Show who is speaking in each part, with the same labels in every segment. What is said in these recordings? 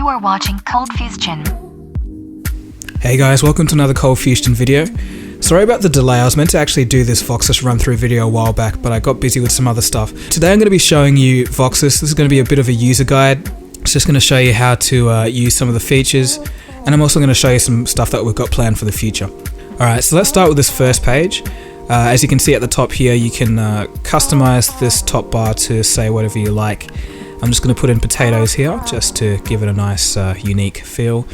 Speaker 1: You are watching Cold Fusion.
Speaker 2: Hey guys, welcome to another Cold Fusion video. Sorry about the delay, I was meant to actually do this Voxis run through video a while back, but I got busy with some other stuff. Today I'm going to be showing you Voxis. This is going to be a bit of a user guide. It's just going to show you how to use some of the features, and I'm also going to show you some stuff that we've got planned for the future. Alright, so let's start with this first page. As you can see at the top here, you can customize this top bar to say whatever you like. I'm just going to put in potatoes here just to give it a nice unique feel.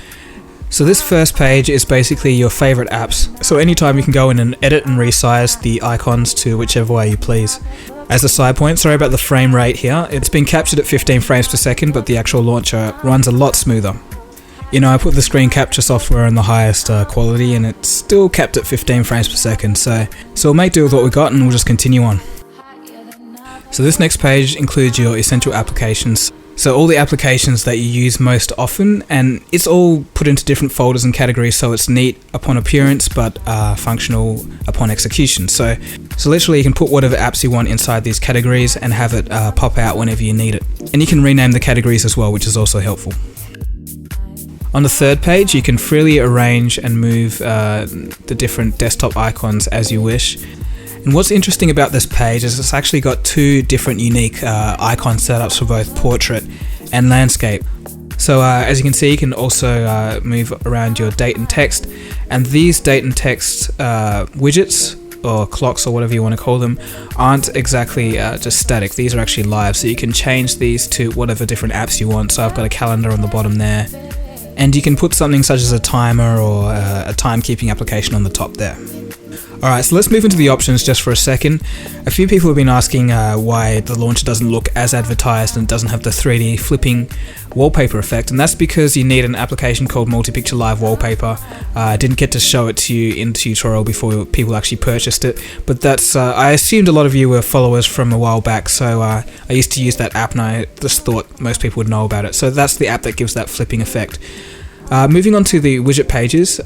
Speaker 2: So this first page is basically your favorite apps. So anytime you can go in and edit and resize the icons to whichever way you please. As a side point, sorry about the frame rate here. It's been captured at 15 frames per second, but the actual launcher runs a lot smoother. You know, I put the screen capture software in the highest quality and it's still kept at 15 frames per second. So we'll make do with what we got and we'll just continue on. So this next page includes your essential applications. So all the applications that you use most often, and it's all put into different folders and categories, so it's neat upon appearance but functional upon execution. So literally you can put whatever apps you want inside these categories and have it pop out whenever you need it. And you can rename the categories as well, which is also helpful. On the third page, you can freely arrange and move the different desktop icons as you wish. And what's interesting about this page is it's actually got two different unique icon setups for both portrait and landscape. So as you can see, you can also move around your date and text, and these date and text widgets or clocks or whatever you want to call them aren't exactly just static. These are actually live, so you can change these to whatever different apps you want. So I've got a calendar on the bottom there, and you can put something such as a timer or a timekeeping application on the top there. Alright, so let's move into the options just for a second. A few people have been asking why the launcher doesn't look as advertised and doesn't have the 3D flipping wallpaper effect, and that's because you need an application called Multi-Picture Live Wallpaper. I didn't get to show it to you in the tutorial before people actually purchased it, but that's I assumed a lot of you were followers from a while back, so I used to use that app and I just thought most people would know about it. So that's the app that gives that flipping effect. Moving on to the widget pages.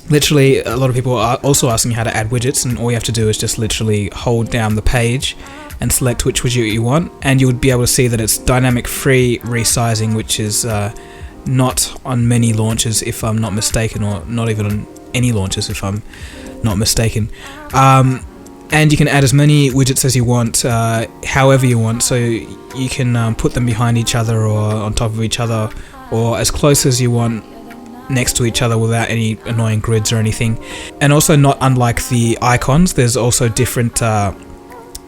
Speaker 2: Literally, a lot of people are also asking how to add widgets, and all you have to do is just literally hold down the page and select which widget you want, and you would be able to see that it's dynamic free resizing, which is not on many launchers if I'm not mistaken, or not even on any launchers if I'm not mistaken. And you can add as many widgets as you want, however you want, so you can put them behind each other or on top of each other, or as close as you want next to each other without any annoying grids or anything. And also, not unlike the icons, there's also different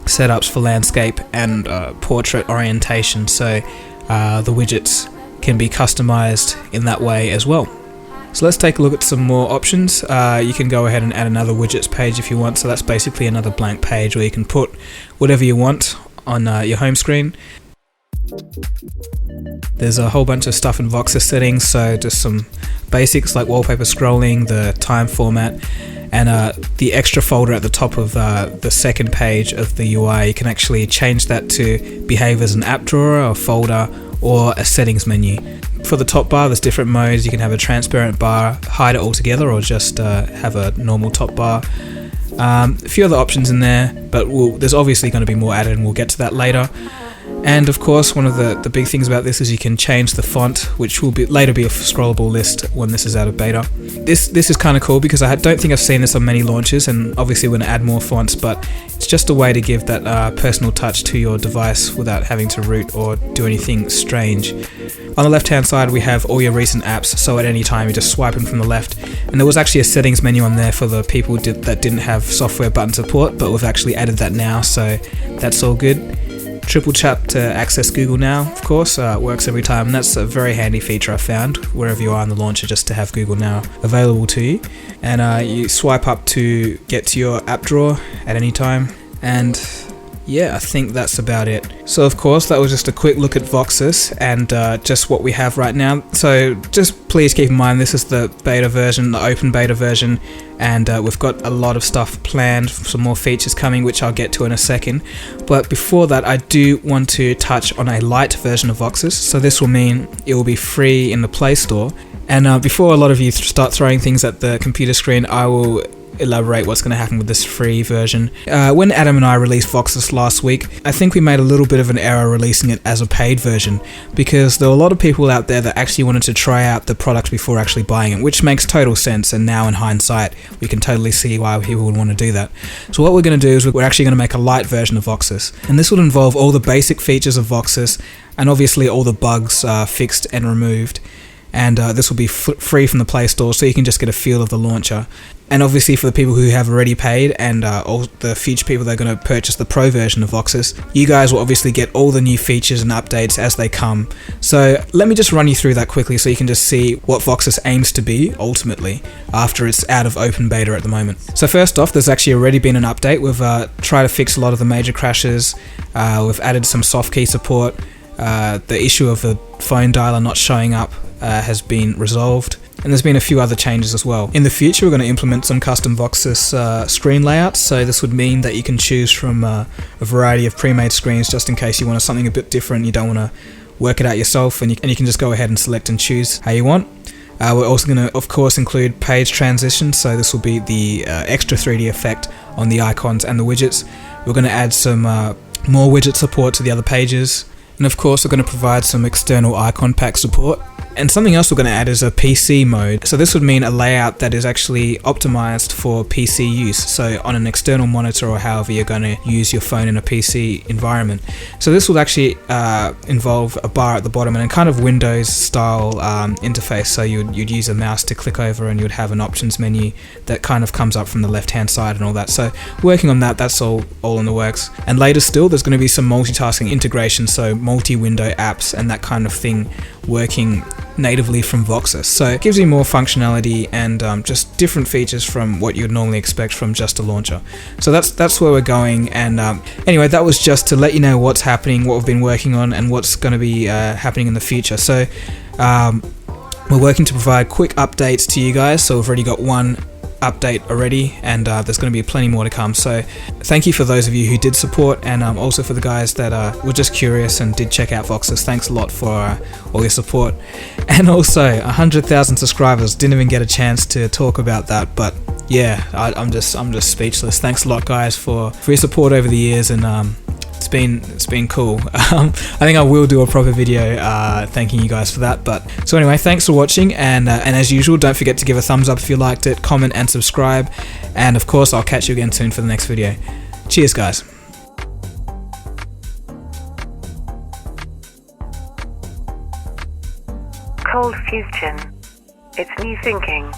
Speaker 2: setups for landscape and portrait orientation, so the widgets can be customized in that way as well. So let's take a look at some more options. You can go ahead and add another widgets page if you want, so that's basically another blank page where you can put whatever you want on your home screen. There's a whole bunch of stuff in Voxis settings, so just some basics like wallpaper scrolling, the time format, and the extra folder at the top of the second page of the UI. You can actually change that to behave as an app drawer, a folder, or a settings menu. For the top bar, there's different modes. You can have a transparent bar, hide it altogether, or just have a normal top bar. A few other options in there, but there's obviously going to be more added, and we'll get to that later. And of course, one of the big things about this is you can change the font, which will later be a scrollable list when this is out of beta. This is kind of cool because I don't think I've seen this on many launches, and obviously we're going to add more fonts, but it's just a way to give that personal touch to your device without having to root or do anything strange. On the left hand side we have all your recent apps, so at any time you just swipe them from the left, and there was actually a settings menu on there for the people that didn't have software button support, but we've actually added that now, so that's all good. Triple tap to access Google Now, of course, works every time, and that's a very handy feature I found wherever you are in the launcher, just to have Google Now available to you. And you swipe up to get to your app drawer at any time, and yeah, I think that's about it. So of course, that was just a quick look at Voxis and just what we have right now. So just please keep in mind, this is the beta version, the open beta version, and we've got a lot of stuff planned, some more features coming, which I'll get to in a second. But before that, I do want to touch on a light version of Voxis. So this will mean it will be free in the Play Store. And before a lot of you start throwing things at the computer screen, I will elaborate what's going to happen with this free version. When Adam and I released Voxis last week, I think we made a little bit of an error releasing it as a paid version, because there were a lot of people out there that actually wanted to try out the product before actually buying it, which makes total sense, and now in hindsight we can totally see why people would want to do that. So what we're going to do is we're actually going to make a light version of Voxis, and this will involve all the basic features of Voxis, and obviously all the bugs fixed and removed. And this will be free from the Play Store, so you can just get a feel of the launcher. And obviously for the people who have already paid, and all the future people that are going to purchase the Pro version of Voxis, you guys will obviously get all the new features and updates as they come. So let me just run you through that quickly so you can just see what Voxis aims to be ultimately after it's out of open beta at the moment. So first off, there's actually already been an update. We've tried to fix a lot of the major crashes. We've added some soft key support. The issue of the phone dialer not showing up has been resolved, and there's been a few other changes as well. In the future, we're going to implement some custom Voxis screen layouts, so this would mean that you can choose from a variety of pre-made screens just in case you want something a bit different, you don't want to work it out yourself, and you can just go ahead and select and choose how you want. We're also going to, of course, include page transitions, so this will be the extra 3D effect on the icons and the widgets. We're going to add some more widget support to the other pages, and of course we're going to provide some external icon pack support. And something else we're going to add is a PC mode. So this would mean a layout that is actually optimized for PC use, so on an external monitor or however you're going to use your phone in a PC environment. So this will actually involve a bar at the bottom and a kind of Windows style interface, so you'd use a mouse to click over and you'd have an options menu that kind of comes up from the left hand side and all that. So working on that, that's all in the works. And later still there's going to be some multitasking integration, so multi-window apps and that kind of thing working natively from Voxis. So it gives you more functionality and just different features from what you'd normally expect from just a launcher. So that's where we're going, and anyway, that was just to let you know what's happening, what we've been working on, and what's going to be happening in the future. So we're working to provide quick updates to you guys, so we've already got one update already, and there's going to be plenty more to come. So thank you for those of you who did support, and also for the guys that were just curious and did check out Voxis. Thanks a lot for all your support. And also 100,000 subscribers. Didn't even get a chance to talk about that, but yeah, I'm just speechless. Thanks a lot, guys, for your support over the years, and it's been cool. I think I will do a proper video thanking you guys for that. But so anyway, thanks for watching, and as usual, don't forget to give a thumbs up if you liked it, comment and subscribe, and of course I'll catch you again soon for the next video. Cheers, guys.
Speaker 1: Cold Fusion. It's new thinking.